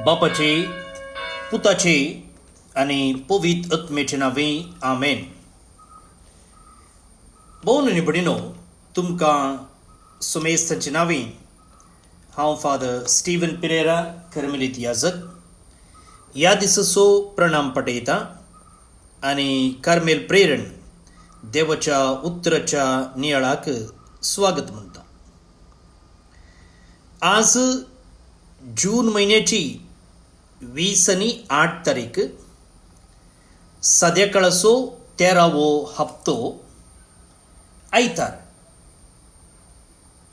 बापाचे पुताचे आणि पवित्र आत्म्याचे नावे आमेन. भोवन आनी भयणीनो, तुमकां सुमेस्तांचे नावे हांव फादर स्टीवन पेरेरा कर्मेलीत याजक ह्या दिसाचो प्रणाम पठयता आनी कार्मेल प्रेरण देवाच्या उतराच्या नियाळाक स्वागत म्हणटा. आज जून महिन्याची 20 आणि 8 तारीख, संध्याकाळचो 13वो हप्तो, आयतार.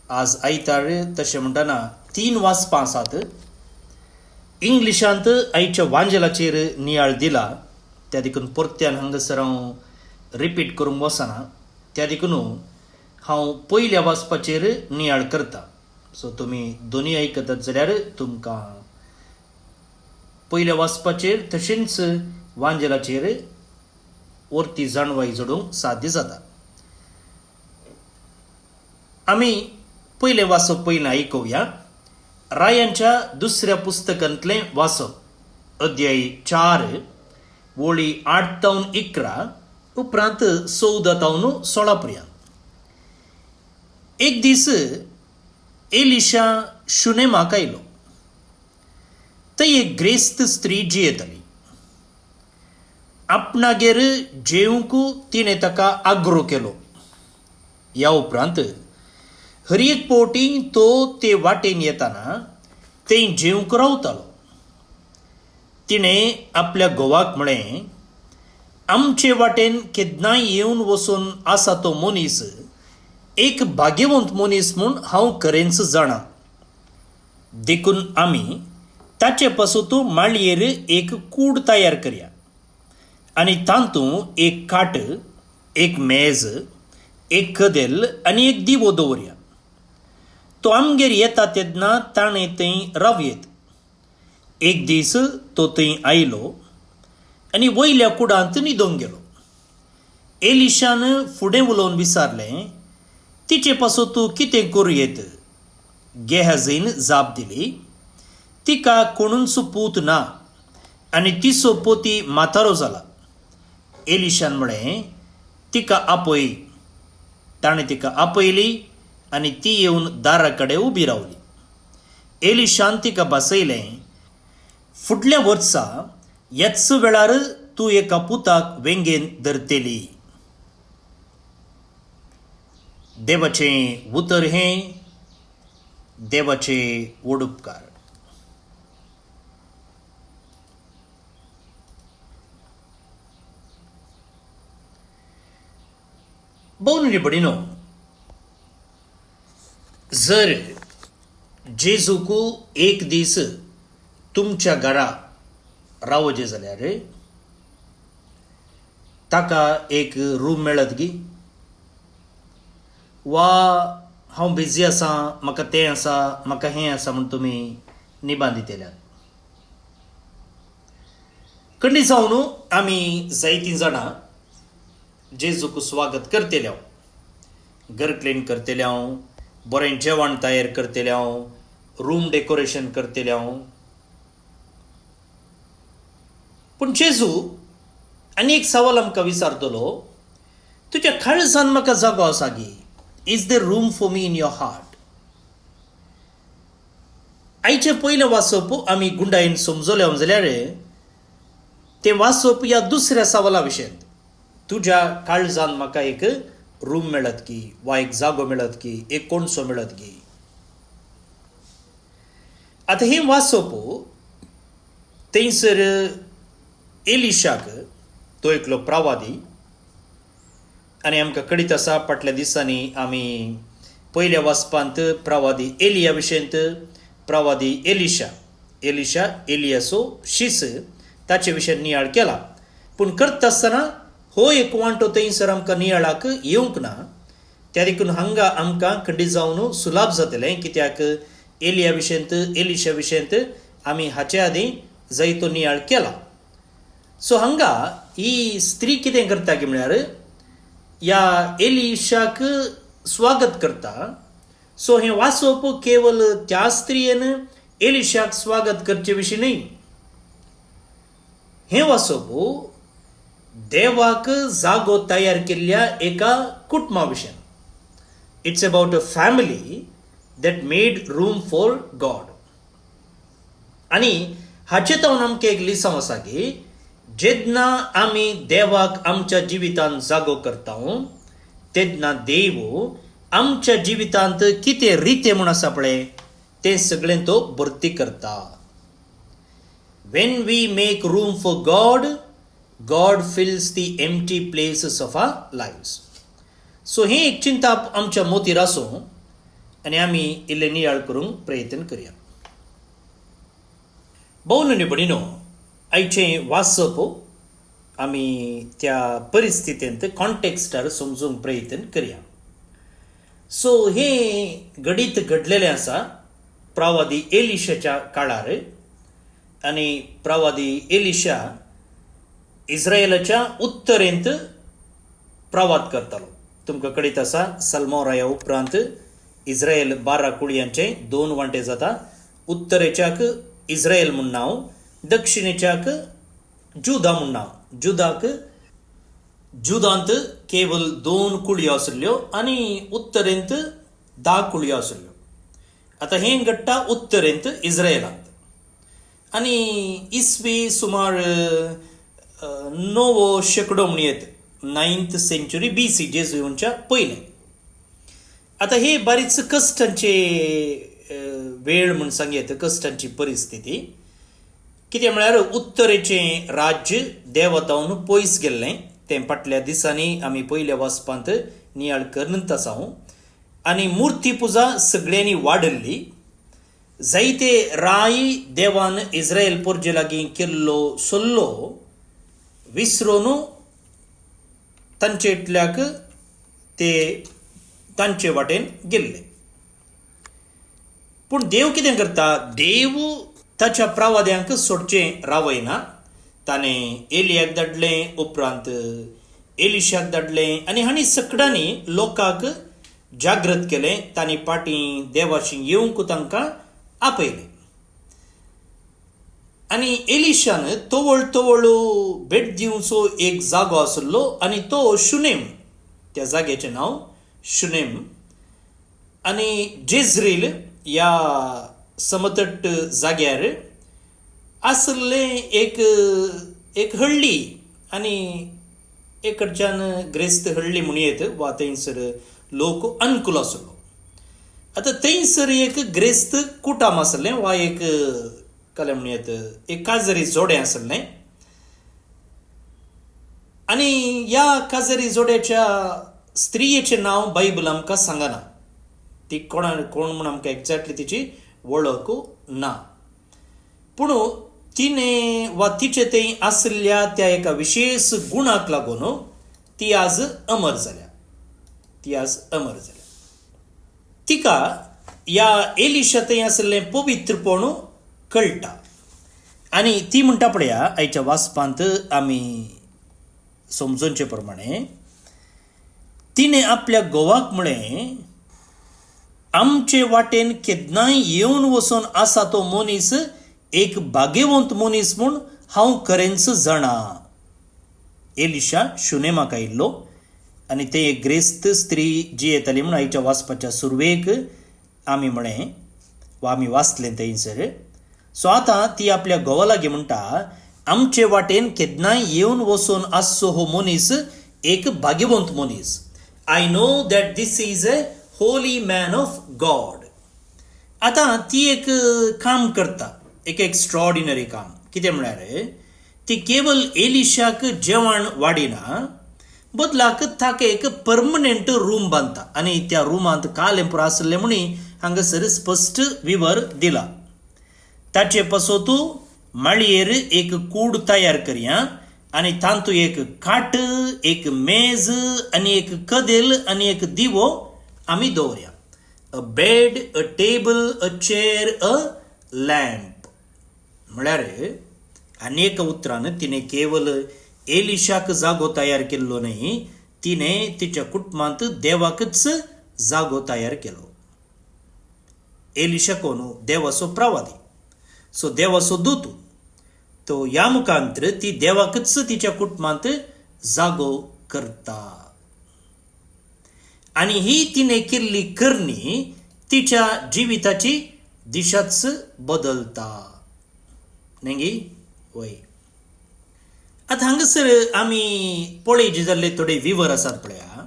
आज आयतार तशें म्हणटना 3 वाजपां आसात. इंग्लिशांत आयच्या वांजेलाचेर नियाळ दिला, त्या देखून परत्यान हांगासर हांव रिपीट करूंक वचना. त्या देखून हांव पयल्या वाचपाचेर नियाळ करता. सो तुमी दोनी आयकतात जाल्यार तुमकां पयल्या वाचपाचेर तशेंच वांजेलाचेर वर्ती जाणवाय जोडूंक साध्य जाता. आमी पयलें वाचप पयलें आयकुया. रायांच्या दुसऱ्या पुस्तकांतलें वाचप, अध्याय 4, वळी 8-11 उपरांत 14-16 पर्यंत. एक दीस एलिशा शुनेमाक आयलो. थंय एक ग्रेस्त स्त्री जियेताली. आपणागेर जेवंक तिणें ताका आग्रो केलो. ह्या उपरांत हर एक पावटी तो ते वाटेन येताना थंय जेवंक रावतालो. तिणें आपल्या घोवाक म्हळें, आमचे वाटेन केन्नाय येवन वचून आसा तो मनीस एक भाग्यवंत मनीस म्हूण हांव खरेंच जाणा. देखून आमी ताचे पासून माळयेर एक कूड तयार करया आनी तातूंत एक खाट, एक मेज, एक कदेल आनी एक दिवो दवरया. तो आमगेर येता तेन्ना ताणें थंय रावयेत. एक दीस तो थंय आयलो आनी वयल्या कुडांत न्हिदोंक गेलो. एलिशान फुडें उलोवन विचारलें, तिचे पासून तूं कितें करूं येत? गेहाजीन जाप दिली, तिका कोणूच पूत ना आनी तिचो पोती म्हातारो जाला. एलिशान म्हळें, तिका आपय. ताणें तिका आपयली आनी ती येवन दारा कडेन उबी रावली. एलिशान तिका बसयलें, फुडल्या वर्सा ह्याच वेळार तूं एका पुताक वेंगेन धरतली. देवाचें उतर हें, देवाचे वडुपकार. भोवन आनी भयणीनो, जर जेजूक एक दीस तुमच्या घरा रावचे जाल्यार ताका एक रूम मेळत गी, वा हांव बिजी आसा, म्हाका तें आसा, म्हाका हें आसा म्हूण तुमी निबांद दिल्यात. खंडी जावन आमी जायतीं जाणां जेजूक स्वागत करतले हांव, घर क्लीन करतले हांव, बरें जेवण तयार करतले हांव, रूम डेकोरेशन करतले हांव. पूण जेजू आनी एक सवाल आमकां विचारतलो, तुज्या काळजान म्हाका जागो आसा गी? Is there room for me in your heart? आयचें पयलें वाचप आमी गुंडायेन समजलें जाल्यार तें वाचप ह्या दुसऱ्या सवाला विशयेंत. तुज्या काळजान म्हाका एक रूम मेळत की, वा एक जागो मेळत की, एक कोणसो मेळत की? आतां हें वाचप थंयसर एलिशाक, तो एकलो प्रवादी, आनी आमकां कळीत आसा फाटल्या दिसांनी आमी पयल्या वाचपांत प्रवादी एलिया विशयेंत, प्रवादी एलिशा एलियाचो शिस, ताचे विशयेंत नियाळ केला. पूण करता आसतना हो एक वांटो थंयसर आमकां नियाळाक येवंक ना. त्या देखून हांगा आमकां खंडी जावन सुलाभ जातलें, कित्याक एलिया विशयेंत, एलिशा विशयेंत आमी हाचे आदीं जायतो नियाळ केला. सो हांगा ही स्त्री कितें करता की म्हळ्यार ह्या एलिशाक स्वागत करता. सो हें वाचप केवल त्या स्त्रियेन एलिशाक स्वागत करचे विशीं न्ही. हें वाचोवू देवाक जागो तयार केल्ल्या एका कुटुंबा विशीं. It's about a family that made room for God. आनी हाचे तावन आमकां एक लिसांव आसा की जेन्ना आमी देवाक आमच्या जिवितांत जागो करता तेन्ना देव आमच्या जिवितांत कितें रिते म्हूण आसा पळय तें सगळें तो भरती करता. When we make room for God, God fills the empty places of our lives. So हें एक चिंता आमच्या मोतीर आसूं आनी आमी इल्लें नियाळ करूंक प्रयत्न करया. भोवनो न्ही भयणीनो, आयचें वाचप आमी त्या परिस्थितींत कॉन्टेक्स्टार समजूंक प्रयत्न करया. सो हें घडीत घडलेलें आसा प्रवादी एलिशाच्या काळार. आनी प्रवादी एलिशा इस्रायेलाच्या उत्तरेंत प्रवाद करतालो. तुमकां कळीत आसा सल्मोराया उपरांत इस्रायल 12 कुळयांचे 2 वांटे जाता. उत्तरेच्याक इस्रायल म्हूण नांव, दक्षिणेच्याक जुदा म्हूण नांव. जुदांत केवल 2 कुळयो आशिल्ल्यो आनी उत्तरेंत 10 कुळयो आशिल्ल्यो. आतां हें घडटा उत्तरेंत इस्रायलांत. आनी इसवी सुमार 9वो शेंकडो म्हूण येत, 9th century BC, जेजुयांच्या पयलें. आतां हे बरीच कश्टांचे वेळ म्हूण सांगयेत, कश्टांची परिस्थिती. कितें म्हळ्यार उत्तरेचें राज्य देवतावन पयस गेल्लें तें फाटल्या दिसांनी आमी पयल्या वाचपांत नियाळ करनत आसा. आनी मुर्ती पुजा सगळ्यांनी वाडल्ली. जायते राय देवान इस्रायल पोरजे लागीं केल्लो सल्लो विसरून तांचे इटल्याक ते तांचे वाटेन गेल्ले. पूण देव कितें करता, देव ताच्या प्रवाद्यांक सोडचें रावयना. ताणें एलियाक धाडलें, उपरांत एलिशाक धाडलें आनी हांणी सगळ्यांनी लोकांक जागृत केलें. तांणी पाटी देवाशी येवंक तांकां आपयलें. आनी एलिशान तवळ तवळ भेट दिवचो एक जागो आसलो आनी तो शुनेम. त्या जाग्याचें नांव शुनेम. आनी जेज्रेल ह्या समतट जाग्यार आसलें एक हळ्ळी. आनी एक कडच्यान ग्रेस्त हळ्ळी म्हूण येत वा थंयसर लोक अनुकूल आसलो. आतां थंयसर एक ग्रेस्त कुटाम आसलें वा एक कलें म्हूण येत एक काजरी जोडें आसलें. आनी ह्या काजरी जोड्याच्या स्त्रियेचें नांव बायबल आमकां सांगना. ती कोण म्हूण आमकां एक्झॅक्टली तिची वळख ना. पूण तिणें वा तिचे थंय आसलेल्या त्या एका विशेश गुणाक लागून ती आज अमर जाल्या. तिका ह्या एलिशा थंय आसलें पवित्रपण कळटा. आनी ती म्हणटा पळया आयच्या वाचपांत आमी समजोवचे प्रमाणे, तिणें आपल्या घोवाक म्हळें, आमचे वाटेन केन्नाय येवन वचून आसा तो मनीस एक भाग्यवंत मनीस म्हूण हांव खरेंच जाणा. एलिशा शुनेमाक आयिल्लो आनी ते एक ग्रेस्त स्त्री जी येताली म्हूण आयच्या वाचपाच्या सुरवेक आमी म्हळें वा आमी वाचलें थंयसर. सो आतां ती आपल्या घोवा लागीं म्हणटा, आमचे वाटेन केन्नाय येवन वचून आसचो हो मनीस एक भाग्यवंत मनीस. I know that this is a holy man of God. आतां ती एक काम करता, एक एक्स्ट्रॉर्डिनरी काम. कितें म्हळ्यार ती केवल एलिशाक जेवण वाडिना, बदलाक ताका एक परमनंट रूम बांदता. आनी त्या रुमांत कालें पुरो आसलें म्हूण हांगासर स्पश्ट विवर दिला. ताचे पासून तूं माळयेर एक कूड तयार करया आनी तांतू एक खाट, एक मेज आनी एक कदेल आनी एक दिवो आमी दवरया. A bed, a table, a chair, a lamp. म्हळ्यार आनी एका उतरान तिणें केवल एलिशाक जागो तयार केल्लो न्ही, तिणें तिच्या कुटुंबांत देवाकच जागो तयार केलो. एलिशा कोण? देवाचो प्रवादी. सो देवाचो दूत तो ह्या मुखांतर ती देवाकच तिच्या कुटुंबांत जागो करता आणि ही तिने केल्ली करणी तिच्या जिविताची दिशाच बदलता नेंगी वय. आता हांगसर आमी पळय जाल्ले थोडे विवर आसात पळया.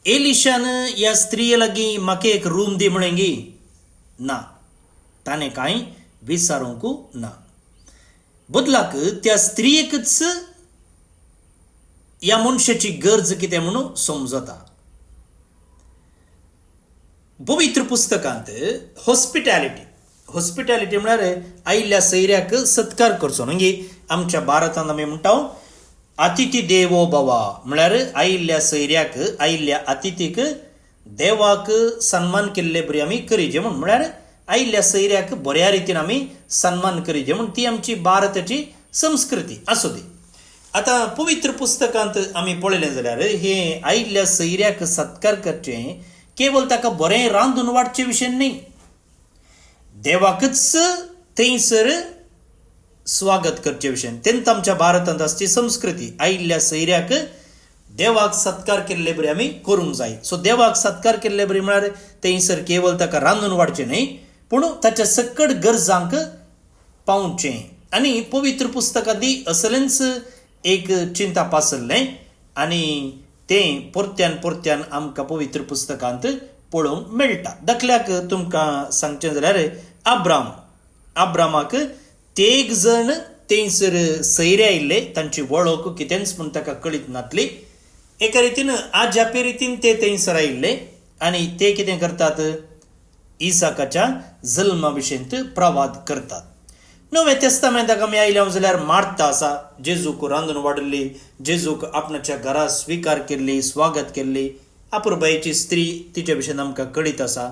एलिशान ह्या स्त्रिये लागीं म्हाका एक रूम दी म्हणेंगी ना, ताणें कांय विचारूंक ना. बदलाक त्या स्त्रियेकच ह्या मनशाची गरज कितें म्हणून समजता. पवित्र पुस्तकांत हॉस्पिटॅलिटी म्हळ्यार आयिल्ल्या सैऱ्याक सत्कार करचो. म्हणजे आमच्या भारतांत आमी म्हणटा अतिथी देवो भवा, म्हळ्यार आयिल्ल्या सैऱ्याक आयिल्ल्या अतिथीक देवाक सन्मान केल्ले बरी आमी करीजे म्हूण. म्हळ्यार आयिल्ल्या सैऱ्याक बऱ्या रितीन आमी सन्मान करीजे म्हूण ती आमची भारताची संस्कृती आसूं दी. आतां पवित्र पुस्तकांत आमी पळयलें जाल्यार हे आयिल्ल्या सैऱ्याक सत्कार करचें केवळ ताका बरें रांदून वाडचे विशय न्ही, देवाकच थंयसर स्वागत करचे विशय. तेंत आमच्या भारतांत आसची संस्कृती. आयिल्ल्या सैऱ्याक देवाक सत्कार केल्ले बरे आमी करूंक जाय. सो देवाक सत्कार केल्ले बरे म्हळ्यार थंयसर केवळ ताका रांदून वाडचें न्ही, पूण ताच्या सकट गरजांक पावचें. आनी पवित्र पुस्तकांत असलेंच एक चिंता पासल्लें आनी तें परत्यान आमकां पवित्र पुस्तकांत पळोवंक मेळटा. दाखल्याक तुमकां सांगचें जाल्यार अब्रामाक तेग जण थंयसर सैरे आयिल्ले, तांची वळख कितेंच पूण ताका कळीत नासली. एका रितीन आज्यापे रितीन ते थंयसर आयिल्ले आनी ते कितें करतात, इसाकाच्या जल्मा विशयींत प्रवाद करतात. नवे तेस्तामेंताक आमी आयल्या जाल्यार मार्था आसा, जेजूक रांदून वाडली, जेजूक आपणाच्या घरा स्विकार केल्ली, स्वागत केल्ली. अपुरबायेची स्त्री तिचे विशयीं आमकां कळीत आसा.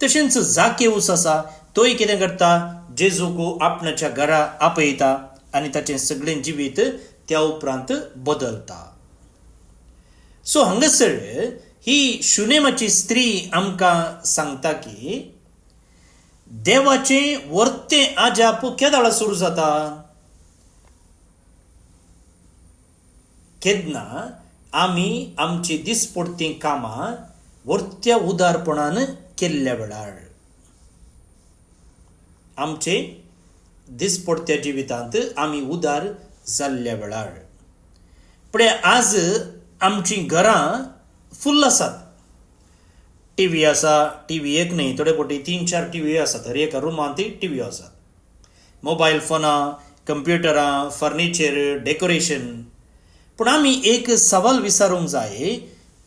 तशेंच जाकेऊस आसा, तोय कितें करता, जेजूक आपणाच्या घरा आपयता आनी ताचें सगळें जिवीत त्या उपरांत बदलता. सो हांगासर ही शुनेमाची स्त्री आमकां सांगता की देवाचें वर्तें आजाप केदाळा सुरू जाता, केदना आमी आमची दिसपडती कामां वर्त्या उदारपणान केल्ल्या वेळार, आमचे दिसपडत्या जिवितांत आमी उदार जाल्ल्या वेळार. पण आज आमची घरां फुल्ल आसात. टीव्ही आसा, टीव्ही एक न्ही, थोडे फावटी 3-4 टीव्ही आसात. हर एका रुमांत टीव्ही आसात. मोबायल फोनां, कंप्युटरां, फर्निचर, डेकोरेशन. पूण आमी एक सवाल विचारूंक जाय,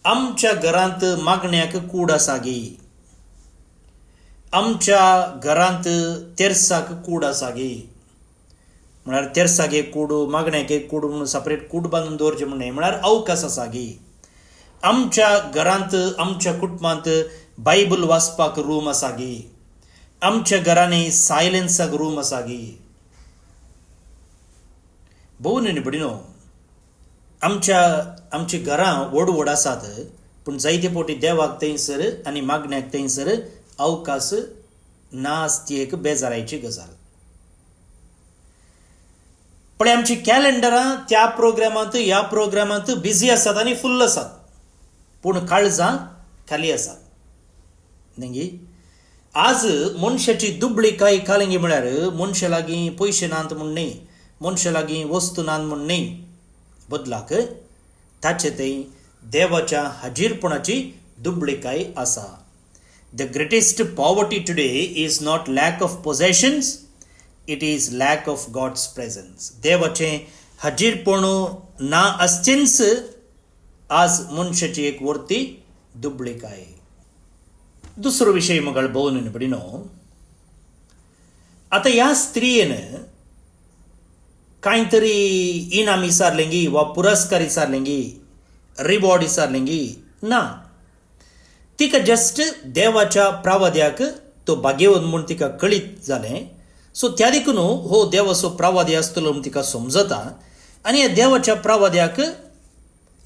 आमच्या घरांत मागण्याक कूड आसा गे? आमच्या घरांत तेरसाक कूड आसा गे? म्हळ्यार तेरसाक एक कूड, मागण्याक एक कूड म्हणून सपरेट कूड बांदून दवरचें म्हणून म्हळ्यार अवकाश आसा गे? आमच्या घरांत, आमच्या कुटुंबांत बायबल वाचपाक रूम आसा गे? आमच्या घरांनी सायलेन्साक रूम आसा गे? भोव न्ही बडिनो, आमची घरां व्हड आसात, पूण जायते फावटी देवाक थंयसर आनी मागण्याक थंयसर अवकाश नाच. ती एक बेजारायची गजाल. पण आमची कॅलेंडरां त्या प्रोग्रामांत ह्या प्रोग्रामांत बिजी आसात आनी फुल्ल आसात, पूण काळजां खाली आसात. न्ही, आज मनशाची दुबळीकाय कालिंगी म्हळ्यार मनशा लागीं पयशे नात म्हूण न्ही, मनशा लागीं वस्तू नात म्हूण न्ही, बदलाक ताचे थंय देवाच्या हाजीरपणाची दुबळीकाय आसा. The greatest poverty today is not lack of possessions, it is lack of God's presence. देवाचें हाजीरपण ना आसचेंच आज मनशाची एक वर्ती दुबळीकाय. दुसरो विशय मगाळ भोवन पडिनो, आतां ह्या स्त्रियेन कांय तरी इनाम विचारलें गी वा पुरस्कार विचारलें गी, रिवॉर्ड विचारलें गी? ना, तिका जस्ट देवाच्या प्रावाद्याक तो भाग्यवंत म्हूण तिका कळीत जालें. सो त्या देखून हो देवाचो प्रावाद्य आसतलो म्हूण तिका समजता आनी ह्या देवाच्या प्रावाद्याक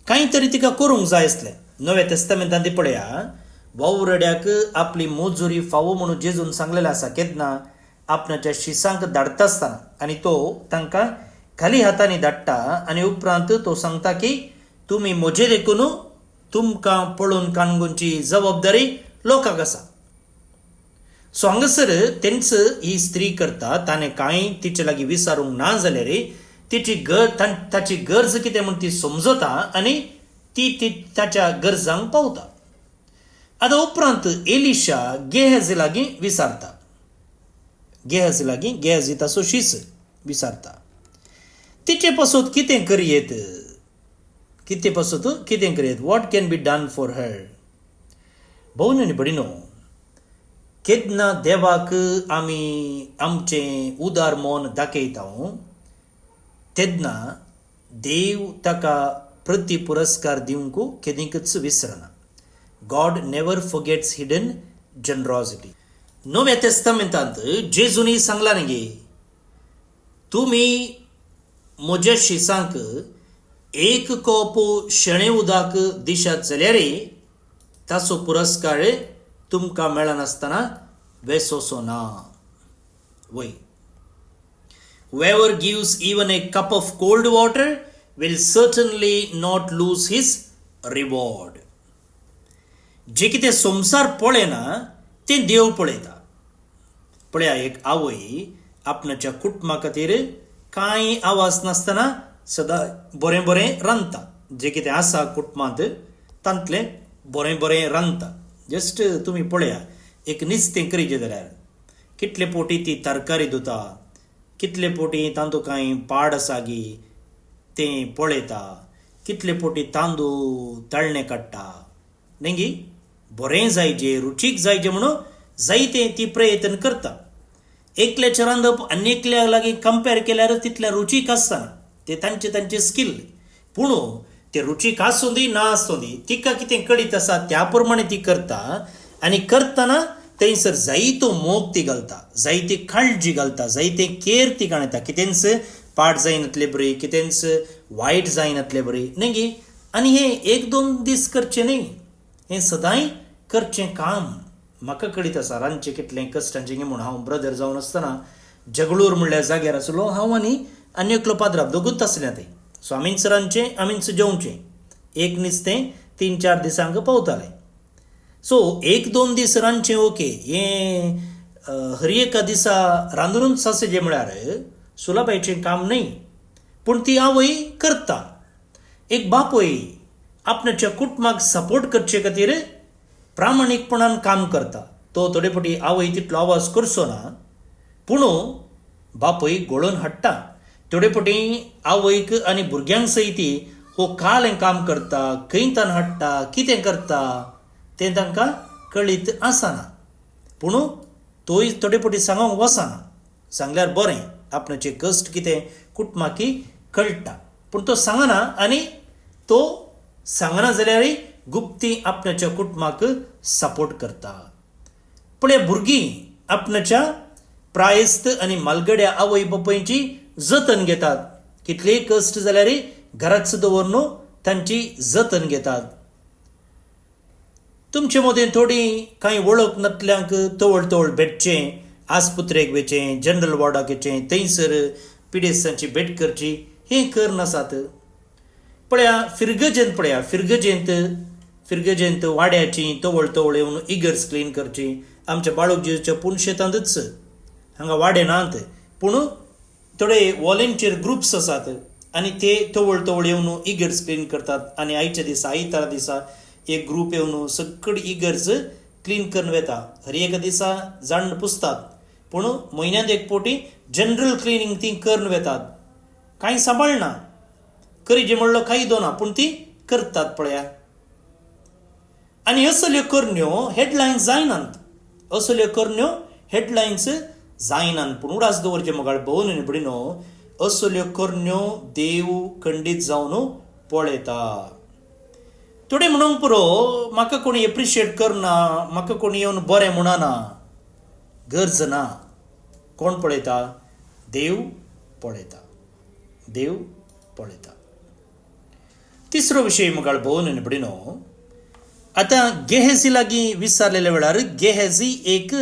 कांय तरी तिका करूंक जाय आसलें. नव्या तेस्तामेंतांत पळया, वावरड्याक आपली मोजुरी फावो म्हणून जेजून सांगलेलें आसा. केन्ना? आपणाच्या शिसांक धाडटा आसतना आनी तो तांकां खाली हातांनी धाडटा आनी उपरांत तो सांगता की तुमी म्हजे देखून तुमकां पळोवन काणगोंची जबाबदारी लोकांक आसा. सो हांगासर तेंच ही स्त्री करता ताणें कांय तिचे लागीं विचारूंक ना जाल्यार ताची गरज कितें म्हूण ती समजता आनी ती ताच्या गरजांक पावता. आतां उपरांत एलिशा गेहजी लागीं विचारता. गेहजी ताचो शीस विचारता तिचे पासून कितें करियेत, what can be done for her. भोवन आनी भयणीनो, केन्ना देवाक आमी आमचें उदार मोन दाखयता तेन्ना देव ताका प्रति पुरस्कार दिवंक केदींकच विसरना. God never forgets hidden generosity. नव्या तेस्तामेंतांत जेजूनी सांगला न्ही, तुमी म्हज्या शिसांक एक कोप शेणे उदक दिशात जाल्यार ताचो पुरस्कार तुमकां मेळनासतना वेसोसो ना. वय, whoever gives even a cup of cold water will certainly not lose his reward. जे कितें संवसार पळयना तें देव पळयता. पळया, एक आवय आपणाच्या कुटुंबा खातीर कांय आवाज नासतना सदां बरें बरें रांदता. जें कितें आसा कुटुंबांत तांतलें बरें बरें रांदता. जस्ट तुमी पळया, एक नुस्तें करीत जाल्यार कितले पोटी ती तरकारी धुता, कितले पोटी तांदूळ कांय पाड आसा गी तें पळयता, कितले पोटी तांदूळ तळणे काडटा न्ही गी. बरें जायजें, रुचीक जायजें म्हणून जायतें ती प्रयत्न करता. एकल्याचें रांदप आनी एकल्या लागीं कंपेर केल्यार तितलें रुचीक आसना. तें तांचे स्कील. पूण तें रुचीक आसूं दी ना आसूं दी, तिका कितें कळीत आसा त्या प्रमाणे ती करता. आनी करतना थंयसर जायतो मोग ती घालता, जायती काळजी घालता, जायतें केर ती काणयता. कितेंच पाड जायनातलें बरी, कितेंच वायट जायनातलें बरी न्ही गी. आनी हें एक दोन दीस करचें न्ही, हें सदांय करचें काम. म्हाका कळीत आसा रांदचें कितलें कश्टाचें गे म्हूण. हांव ब्रदर जावन आसतना जगलूर म्हणल्यार जाग्यार आसलो. हांव आनी एकलो पाद्राब दोगूच आसलें थंय. सो आमीच रांदचें, आमीच जेवचें. एक नुस्तें 3-4 दिसांक पावतालें. सो एक दोन दीस रांदचें ओके. हें हर एका दिसा रांदूनच सासचें म्हळ्यार सुलाबायचें काम न्ही. पूण ती आवय करता. एक बापूय आपणाच्या कुटुंबाक सपोर्ट करचे खातीर प्रामाणीकपणान काम करता. तो थोडे फावटी आवय तितलो आवाज करचो ना, पूण बापूय घोळोवन हाडटा. थोडे फावटी आवयक आनी भुरग्यांक सयती हो कालें काम करता, खंयतान हाडटा, कितें करता तें तांकां कळीत आसना. पूण तोय थोडे फावटी सांगूंक वचना. सांगल्यार बरें, आपणाचें कश्ट कितें कुटुंबाकी कळटा. पूण तो सांगना, आनी तो सांगना जाल्यारय गुप्ती आपणाच्या कुटुंबाक सपोर्ट करता. पूण हे भुरगीं आपणाच्या प्रायस्त आनी मालगड्या आवय बापायची जतन घेतात. कितलेय कश्ट जाल्यारय घराच दवरून तांची जतन घेतात. तुमचे मदें थोडी कांय वळख नातल्यांक तवळ भेटचें, आस्पत्रेक वचचें, जनरल वॉर्डाक वचचें, थंयसर पिडेस्तांची भेट करची, हें करनासात. पळया फिरगजेंत वाड्याची तवळ येवन इगर्स क्लीन करची. आमच्या बाळूकजीच्या पुणशेतांतच हांगा वाडे नात, पूण थोडे वॉलेंटियर ग्रुप्स आसात आनी ते तवळ येवन इगर्स क्लीन करतात. आनी आयच्या दिसा आयतारा दिसा एक ग्रूप येवन सगळी इगर्स क्लीन करून वेता. हर एका दिसा जाण पुसतात, पूण म्हयन्यांत एक पोटी जनरल क्लिनींग ती करून वेतात. कांय सांबाळना, करी जे म्हणलो काही दोना, पूण ती करतात. पळया, आनी असल्यो करण्यो हेडलायन्स जायनात. पूण उडास दवरचे मोगाळ भोवन आनी भयणीनो, असल्यो करण्यो देव खंडीत जावन पळयता. थोडे म्हणूंक पुरो म्हाका कोणी एप्रिशिएट करना, म्हाका कोणी येवन बरें म्हणना, गरज ना. कोण पळयता? देव पळयता. तिसरो विशय मोगाळ भोवन आनी भयणीनो, आतां गेहेजी लागीं विचारलेल्या वेळार गेहेजी एक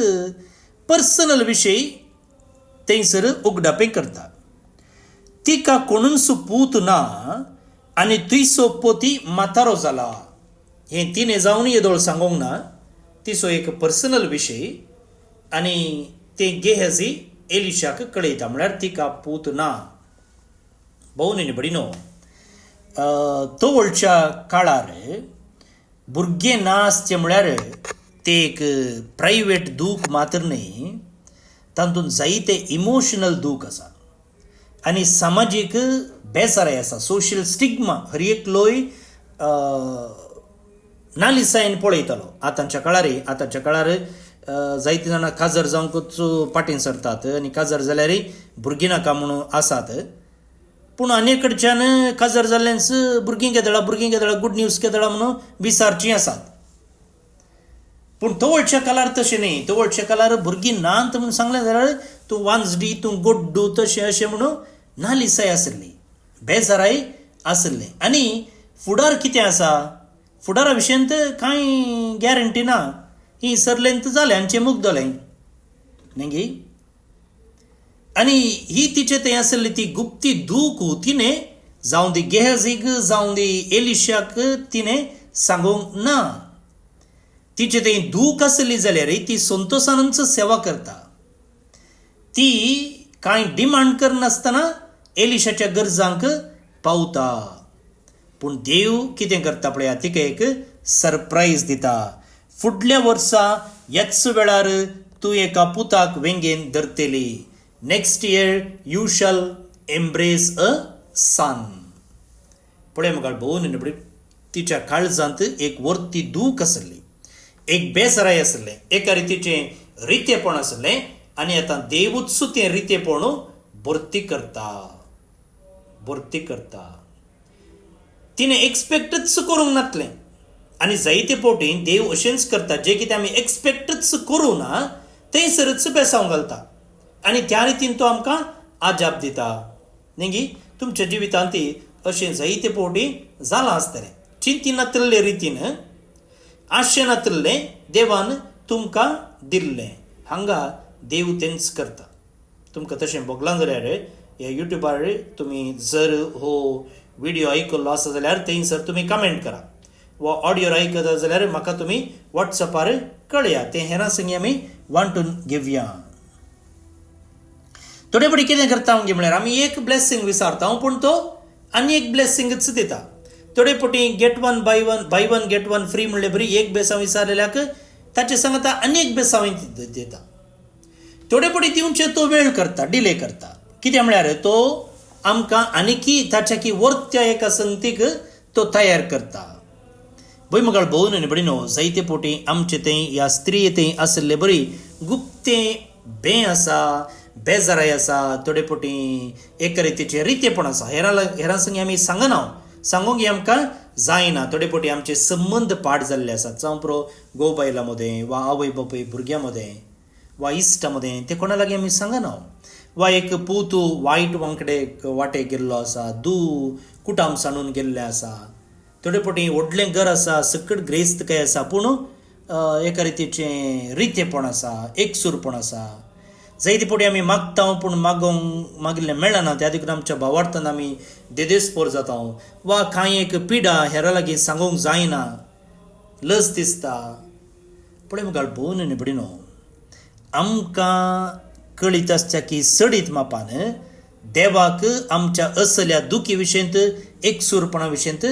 पर्सनल विशय थंयसर उगडापें करता. तिका कोणूच पूत ना आनी तुयसो पोती म्हातारो जाला. हें तिणें जावन येदोळ सांगूंक ना, तिचो एक पर्सनल विशय. आनी तें गेहजी एलिशाक कळयता, म्हळ्यार तिका पूत ना. भोवन न्ही बडिनो, तोवळच्या काळार भुरगें ना आसचें म्हळ्यार तें एक प्रायवेट दूख मात्र न्ही, तातूंत जायते इमोशनल दूख आसा आनी सामाजीक बेसाराय आसा. सोशियल स्टिग्मा हर एक लोय नालिसायेन पळयतलो. आतांच्या काळार जायते जाणां काजर जावंकूच पाटीन सरतात आनी काजर जाल्यारय भुरगीं नाका म्हणून आसात. पूण आनी कडच्यान काजर जाल्ल्यानच भुरगीं केदळा गूड न्यूज केदळा म्हणून विचारचीं आसात. पूण तोवळच्या काळार तशें न्ही. तोवळच्या काळार भुरगीं नात म्हणून सांगलें जाल्यार तूं वांजडी, तूं गोड्डू, तशें अशें म्हणून नालिसाय आसली, बेजाराय आसलें. आनी फुडार कितें आसा, फुडारा विशयंत कांय गॅरंटी ना. ही सरलें तर जालें, आमचें मुग्दोलें न्ही. आनी ही तिचें तें आसली ती गुप्ती दूख तिणें जावं दी गेहजीक जावं दी एलिशाक तिणें सांगूंक ना. तिचें तें दूख आसली जाल्यार ती संतोशानच सेवा करता. ती कांय डिमांड करनासतना एलिशाच्या गरजांक पावता. पूण देव कितें करता पळया, तिका एक सरप्रायज दिता. फुडल्या वर्सा ह्याच वेळार तूं एका पुताक वेंगेन धरतली. Next year you shall embrace a son. पळय म्हाका भोवन तिच्या काळजांत एक वर्ती दूख आसली, एक बेसराय आसलें, एका रितीचें रितेपण आसलें. आनी आतां देवूच तें रितेपण भरती करता. तिणें एक्सपेक्टच करूंक नातलें. आनी जायते फावटी देव अशेंच करता, जें कितें आमी एक्सपेक्टच करूं ना थंयसरच बेसांव घालता आनी त्या रितीन तो आमकां आजाप दिता न्ही. तुमच्या जिवितांत अशें जायते फावटी जालां आसतलें. चिंतिनातले रितीन, आशेनातलें देवान तुमकां दिल्लें. हांगा देव तेंच करता. तुमकां तशें भोगलां जाल्यार ह्या युट्यूबार तुमी जर हो व्हिडिओ आयकल्लो आसा जाल्यार थंयसर तुमी कमेंट करा, वा ऑडियो आयकता जाल्यार म्हाका तुमी वॉट्सॅपार कळया. तें हेरां संगी आमी वांटून घेवया. थोडे फावटी कितें करता म्हळ्यार आमी एक ब्लेसिंग विचारता, पूण तो आनी एक ब्लेसिंगच दिता. थोडे फावटी get one by one get one free म्हणले बरी एक बेसांव विचारलेल्याक ताचे सांगता आनी एक बेसांव दिता. थोडे फावटी दिवचे तो वेळ करता, डिले करता. कितें म्हळ्यार तो आमकां आनीकी ताच्या की वर्त्या एका संगतीक तो तयार करता. भुंयमगाळ भोवन न्ही बडी न्हू, जायते फावटी आमचे तें ह्या स्त्री तें आसलें बरी गुप्तें बें आसा, बेजाराय आसा. थोडे फावटी एका रितीचें रितेपण आसा. हेरां संगी आमी सांगना, सांगूंक हें आमकां जायना. थोडे फावटी आमचे संबंद पाड जाल्ले आसात, जावं पुरो घोव बायलां मदें वा आवय बापूय भुरग्यां मदें वा इश्टा मदें, तें कोणा लागीं आमी सांगना. वा एक पूत वायट वाटेक गेल्लो आसा, कुटाम सांडून गेल्ले आसा. थोडे फावटी व्हडलें घर आसा, सकट ग्रेस्तकाय आसा, पूण एका रितीचें रितेपण आसा, एकसूरपण आसा. जायते फावटी आमी मागता पूण मागिल्लें मेळना, त्या देखून आमच्या भावार्थान आमी देदेस्पोर जाता. वा कांय एक पिडा हेरां लागीं सांगूंक जायना, लज दिसता. पळय मुखार भोवन न्ही बडी न्हू, आमकां कळीत आसता की सडीत मापान देवाक आमच्या असल्या दुखी विशयंत, एकसूरपणा विशयंत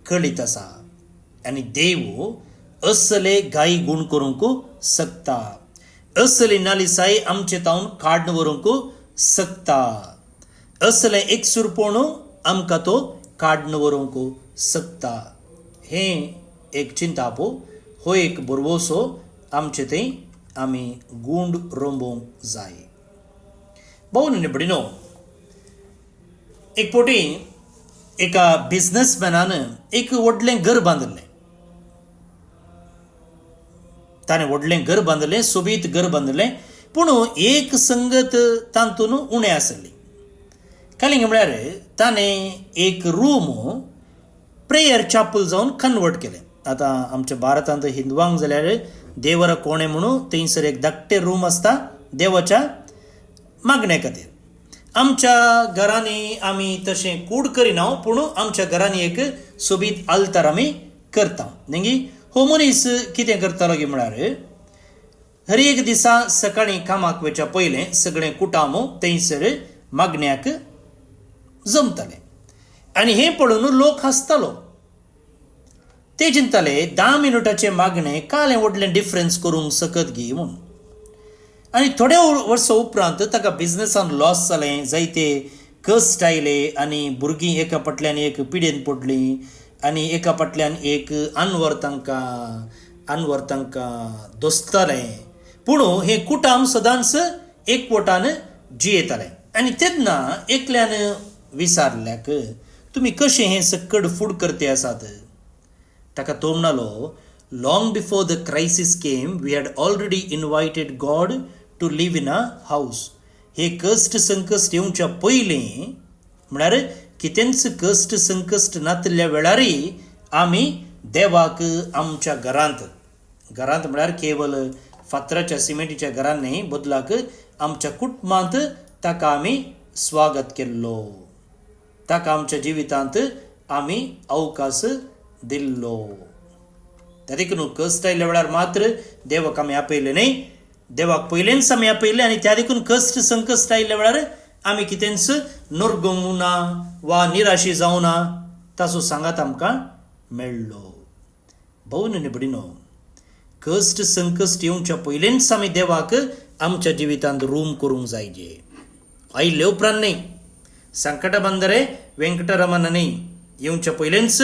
कळीत आसा. आनी देव असले गायी गूण करूंक शकता, असली नालिसाय आमचे तावन काडून व्हरूंक शकता, असलें एकसूरपण आमकां तो काडून व्हरूंक शकता. हें एक चिंता पो, हो एक बरवोसो आमचे थंय आमी गूंड रोंबोवंक जाय. भोवन न्ही बडी न्हू, एक फावटी एका बिझनसमॅनान एक व्हडलें घर बांदलें. ताणें व्हडलें घर बांदलें, सोबीत घर बांदलें, पूण एक संगत तातूंत उणें आसली. कालिंग म्हळ्यार ताणें एक रूम प्रेयर चॅपल जावन कन्वर्ट केलें. आतां आमच्या भारतांत हिंदवांक जाल्यार देवरा कोणे म्हणून थंयसर एक धाकटें रूम आसता देवाच्या, मागण्या खातीर. आमच्या घरांनी आमी तशें कूड करिना, पूण आमच्या घरांनी एक सोबीत आल्तार आमी करता. न्ही हो मनीस कितें करतालो गे म्हळ्यार हर एक दिसा सकाळीं कामाक वयच्या पयलें सगळें कुटाम थंयसर मागण्याक जमताले. आनी हें पळोवन लोक हांसतालो. ते चिंतताले 10 मिनटाचें मागणें कालें व्हडलें डिफरन्स करूंक सकत गी म्हूण. आनी थोड्या वर्सां उपरांत ताका बिझनसान लॉस जालें, जायते कस्ट आयले आनी भुरगीं एका फाटल्यान एक पिडेन पडलीं आनी एका फाटल्यान एक आनवर तांकां दोस्तालें. पूण हें कुटाम सदांच एकवटान जियेतालें. आनी तेन्ना एकल्यान विचारल्याक तुमी कशें हें सक्कड फूड करते आसात. ताका तो म्हणलो, long before the crisis came we had already invited God to live in a house. हे कश्ट संकश्ट येवच्या पयलीं म्हळ्यार कितेंच कश्ट संकश्ट नातल्या वेळारय आमी देवाक आमच्या घरांत म्हळ्यार केवळ फातराच्या सिमेंटीच्या घरांत न्ही, बदलाक आमच्या कुटुंबांत ताका आमी स्वागत केल्लो. ताका आमच्या जिवितांत आमी अवकाश दिल्लो. त्या देखून कश्ट आयल्या वेळार मात्र देवाक आमी आपयले न्ही, देवाक पयलेंच आमी आपयले. आनी त्या देखून कश्ट संकश्ट आयल्या वेळार आमी कितेंच नुरगवूं ना वा निराशी जावं ना, ताचो सांगात आमकां मेळ्ळो. भोवन निबडिनो, कश्ट संकश्ट येवच्या पयलेंच आमी देवाक आमच्या जिवितांत रूम करूंक जायचे. आयिल्ले उपरांत न्ही, संकटा बंदरे वेंकटरमण न्ही, येवच्या पयलेंच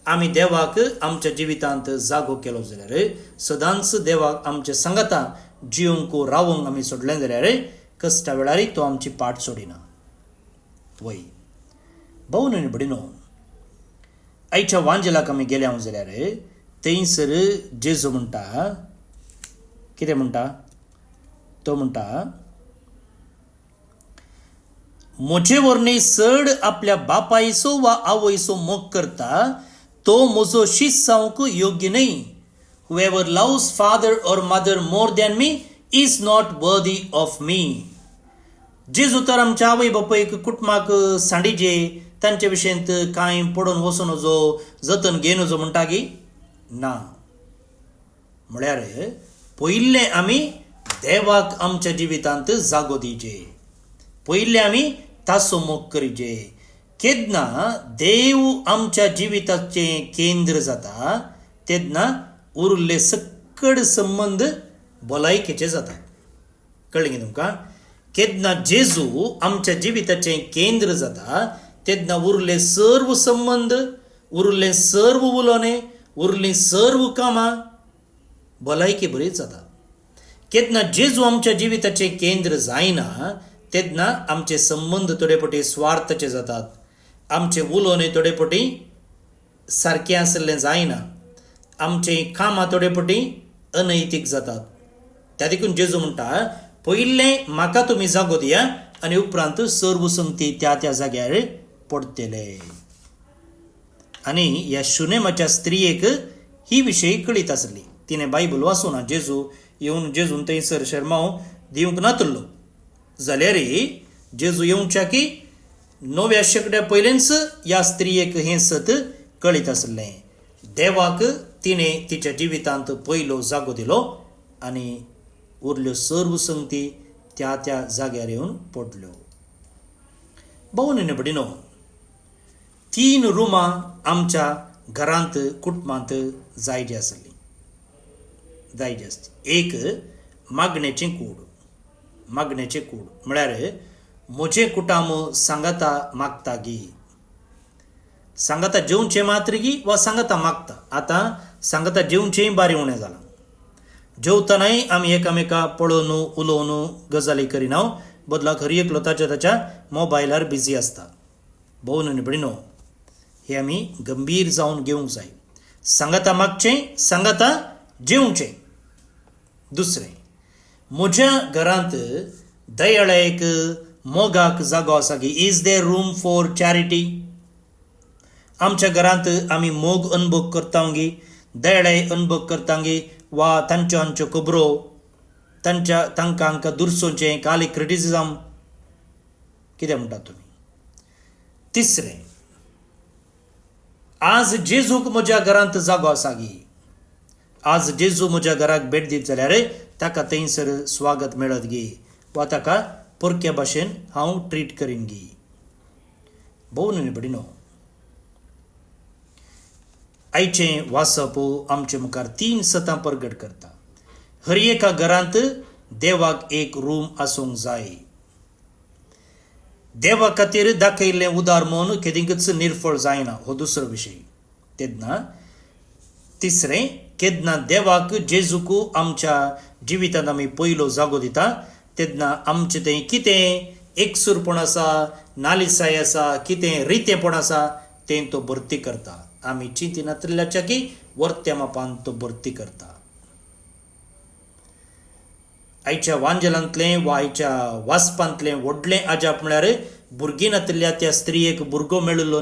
आमी देवाक आमच्या जिवितांत जागो केलो जाल्यार, सदांच देवाक आमचे सांगाता जिवंक रावंक आमी सोडलें जाल्यार कश्टा वेळारय तो आमची पाट सोडिना. वय भोवन निबडिनो, आयच्या वांजेलाक आमी गेले जाल्यार थंयसर जेजू म्हणटा, कितें म्हणटा तो म्हणटा, म्हजे वरणी चड आपल्या बापायचो वा आवयचो मोग करता तो म्हजो शिष्य जावंक योग्य न्ही. Whoever loves father or mother more than me is not worthy of me. जेजू तर आमच्या आवय बापायक कुटुंबाक सांडिजे, तांचे विशयंत कांय पडोवन वचून नजो, जतन घेवन नजो म्हणटा गी ना. म्हळ्यार पयलें आमी देवाक आमच्या जिवितांत जागो दिवचे, पयलें आमी ताचो मोग करिजे. केन्ना देव आमच्या जिविताचें केंद्र जाता तेन्ना उरले सक्कड संबंध भलायकेचे जातात. कळ्ळें गे तुमकां? केन्ना जेजू आमच्या जिविताचें केंद्र जाता तेन्ना उरले सर्व संबंध, उरले सर्व उलोवणे, उरलीं सर्व कामां भलायके बरी जाता. केन्ना जेजू आमच्या जिविताचें केंद्र जायना तेन्ना आमचे संबंध थोडे पटी स्वार्थाचे जातात, आमचे उलोवणे थोडे पटी सारकें आसलें जायना, आमचे कामां थोडे पटी अनैतीक जातात. त्या देखून जेजू म्हणटा, पयलें म्हाका तुमी जागो दिया आनी उपरांत सर्व संगती त्या जाग्यार पडटले. आनी ह्या शुनेमाच्या स्त्रियेक ही विशय कळीत आसली. तिणें बायबल वाचूना, जेजू येवन जेजून थंयसर शर्माव दिवंक नातलो जाल्यारय जेजू येवच्या की 9व्या शेंकड्या पयलेंच ह्या स्त्रियेक हें सत कळीत आसलें. देवाक तिणें तिच्या जिवितांत पयलो जागो दिलो आनी उरल्यो सर्व संगती त्या जाग्यार येवन पडल्यो. भोवन निबडिनो, 3 रुमां आमच्या घरांत कुटुंबांत जायची आसली. एक मागणेचें कूड म्हळ्यार म्हजें कुटाम सांगाता मागता गी. सांगाता जेवचें मात्र गी वा सांगाता मागता. आतां सांगाता जेवचेंय बारी उणें जालां. जेवतनाय आमी एकामेका पळोवन उलोवन गजाली करिना, बदलाक हर एकलो ताच्या मोबायलार बिजी आसता. भोवन निबडिनो, हे आमी गंभीर जावन घेवंक जाय. सांगाता मागचें, सांगाता जेवचें. दुसरें, म्हज्या घरांत दयाळेक मोगाक जागो आसा गी. Is there room for charity? आमच्या घरांत आमी मोग अनुभव करता गी, दयाळे अनुभव करता गी, वा तांच्यो खबरो तांकां दुरसोचें काली क्रिटिसिजम कितें म्हणटा तुमी? तिसरें, आज जेजूक म्हज्या घरांत जागो आसा गी. आज जेजू म्हज्या घराक भेट दीत जाल्यार ताका थंयसर स्वागत मेळत गी, वा ताका परक्या भाशेन हांव ट्रीट करीन गी. भोव न्हय बडिनो, आयचें वाचप आमचे मुखार 3 सतां परगट करता. हर एका घरांत देवाक एक रूम आसूंक जाय. देवा खातीर दाखयल्लें उदार मन केदींच निर्फळ जायना, हो दुसरो विशय. तेन्ना तिसरें, केन्ना देवाक जेजूक आमच्या जिवितांत आमी पयलो जागो दिता तेन्ना आमचें तें कितें एकसूरपण आसा, नालिसाय आसा, कितें रितेपण आसा तें तो भरती करता. आमी चिंतिनातल्याच्या की वर्त्या मापान तो भरती करता. आयच्या वांजलांतलें वा आयच्या वाचपांतलें व्हडलें आजाप म्हळ्यार भुरगीं नातल्या त्या स्त्रियेक भुरगो मेळिल्लो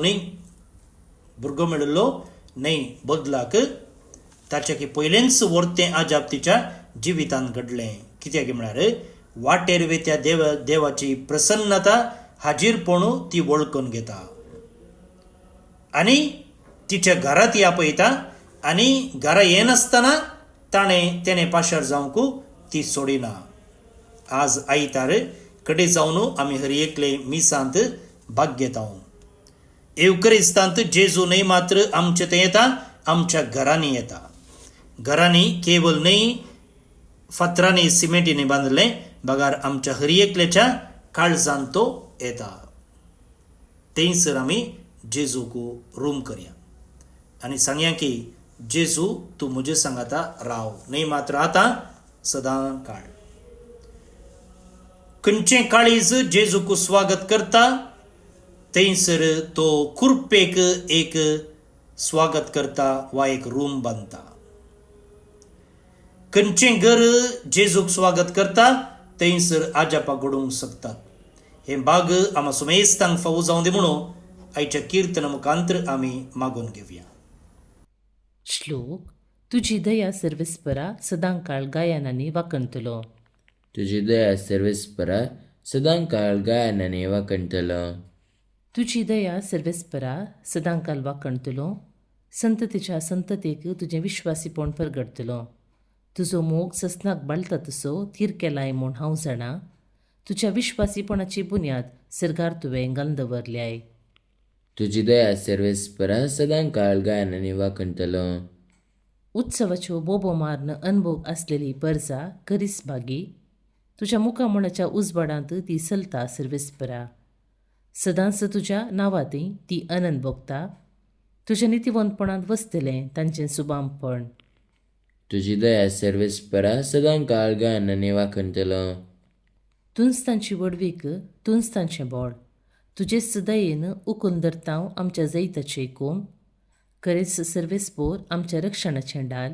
न्हय, बदलाक ताच्या की पयलेंच वर्तें आजाप तिच्या जिवितांत घडलें. कित्याक म्हळ्यार वाटेर वेत्या देवाची प्रसन्नता हाजीरपण ती वळखून घेता आनी तिच्या घरांत या पळयता, आनी घरा येनासतना तेणें पाशार जावंक ती सोडिना. आज आयतार कडे जावन आमी हर एकले मिसांत भाग घेता. एवकरिस्तांत जेजू न्हय मात्र आमचे थंय येता, आमच्या घरांनी येता. घरांनी केवळ न्हय फातरांनी सिमेंटीनी बांदलें, बगार आमच्या हर एकल्याच्या काळजांत तो येता. थंयसर आमी जेजूक रूम करया आनी सांगया की जेजू तूं म्हजे सांगाता राव, न्हय मात्र आतां सदां काळ. खंयचें काळीज जेजूक स्वागत करता थंयसर तो कुरपेक एक स्वागत करता वा एक रूम बांदता. खंयचें घर जेजूक स्वागत करता थंयसर आजापां घडोवंक शकतात. हे भाग आम्हा सुमेस्तांक फावो जावं दी म्हणून आयच्या किर्तना मुखांतर आमी मागून घेवया. श्लोक. तुजी दया सर्वेस्परा सदांकाळ गायनांनी वाकणतलो. तुजी दया सर्वेस्परा सदांकाळ गायनांनी वाकणतलो. तुजी दया सर्वेस्परा सदांकाळ वाकणतलो. संततेच्या संततेक तुजें विश्वासीपण परगडतलो. तुजो मोग ससनाक बाळटा तसो थीर केलाय म्हूण हांव जाणा. तुज्या विश्वासीपणाची बुन्याद सर्गार तुवें घालून दवरल्याय. तुजी दया सर्वेस्परा सदांकाळ गायनांनी वाकणतलो. उत्सवाच्यो बोबो मारन अनभोग आसलेली परजा करीस भागी. तुज्या मुखामणाच्या उजवाडांत ती चलता सर्वेस्परा. सदांच तुज्या नांवांतय ती आनंद भोगता. तुज्या नितीवंतपणांत वसतलें तांचें सुबामपण. तुजी दया सर्वेस्परा सदांकाळ गायनांनी वाकणतलो. तुंच तांची वडवीक, तुंच तांचें बोड. तुजेच दयेन उखून धरतांव आमच्या जैताचे कोम. करेस सर्वेस्पोर आमच्या रक्षणाचें डाल.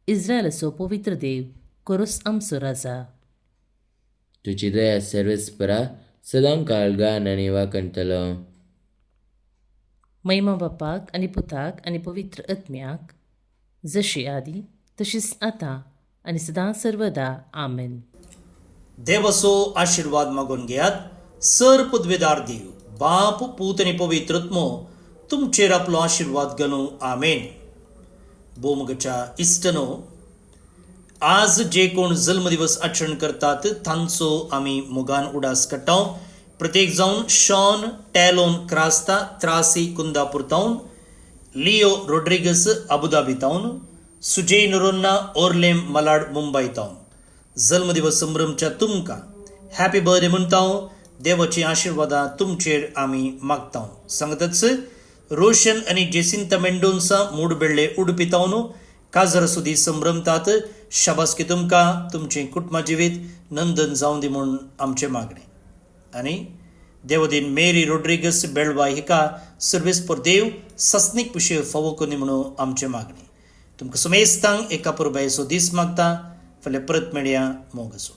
इस्रायलाचो पवित्र देव, कोरोस आमचो राजा. तुजी दया सर्वेस्परा सदांकाळ गायनांनी वाकणतलो. महिमा बापाक आनी पुताक आनी पवित्र आत्म्याक, जशी आदी तशीच आतां आनी सदां सर्वदा आमेन. देवाचो आशिर्वाद मागून घेयात. पदवेदार देव, बाप, पूत आनी पवित्र आत्मो तुमचेर आपलो आशिर्वाद घालूं. आमेन. बोमगच्या इश्टनो, आज जे कोण जल्मदिवस आचरण करतात तांचो आमी मोगान उडास काडटा. प्रत्येक जावन शॉन टॅलोन क्रास्ता त्रासी कुंदापूर तावन, लिओ रोड्रिगस अबुधाबी तावन, सुजय नोरोन्ना ओर्लेम मलाड मुंबय तावन जल्मदिवस संभ्रमच्या तुमकां हॅपी बर्थडे म्हणटा. देवाची आशिर्वादां तुमचेर आमी मागता. सांगतच रोशन आनी जेसिंता मेंडोन्सा मूडबेळ्ळे उडपी तावन काजर सुदी संभ्रमतात. शाबासकी तुमकां, तुमचें कुटुंबा जिवीत नंदन जावं दी म्हूण आमचें मागणें. आनी देवदीन मेरी रोड्रिगस बेळवा हिका सर्वेस्पर देव सस्नीक विशय फावो करी म्हणून आमचें मागणें. तुमकां सुमेस्तांक एका पुरबायेचो दीस मागता. फाल्यां परत मेळया. मोग आसूं.